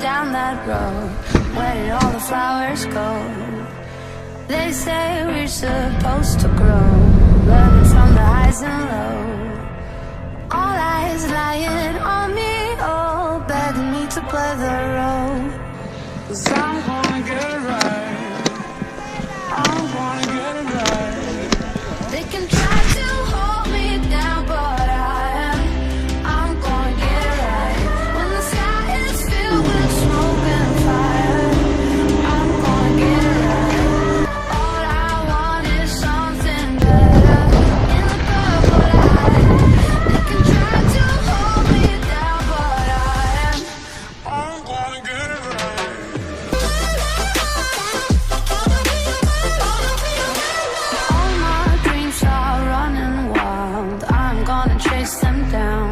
down that road. Where did all the flowers go? They say we're supposed to grow, learning from the highs and lows. All eyes lying on me, oh, begging me to play the role. 'Cause I'm gonna get it right, I'm gonna get it right. They can try to hold me down, but I'm gonna get it right. When the sky is filled with smoke and fire, I'm gonna get it right. All I want is something better in the purple light. They can try to hold me down, but I'm gonna get it right. All my dreams are running wild, I'm gonna chase them down.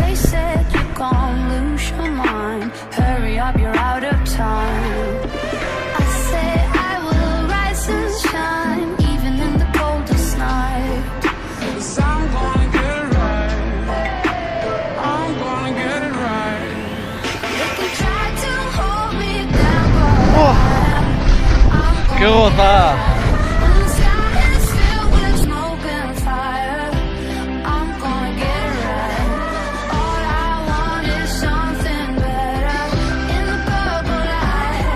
They said you're gonna lose your mind, hurry up, you're out of time. I say I will rise and shine, even in the coldest night. 'Cause I'm gonna get it right, I'm gonna get it right. They can try to hold me down, but I'm ¡Qué gozada! when the sky is filled with smoke and fire, I'm gonna get it right. All I want is something better in the purple light.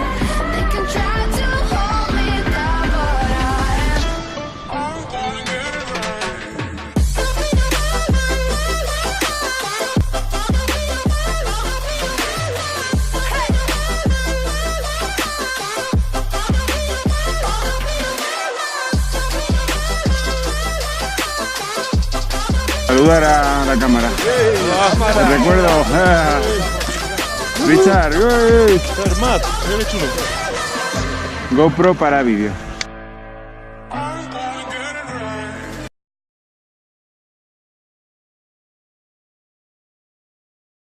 They can try to hold me down, but I'm gonna get it right. Saludar a la cámara. Te recuerdo. Richard. Hermat, GoPro para vídeo.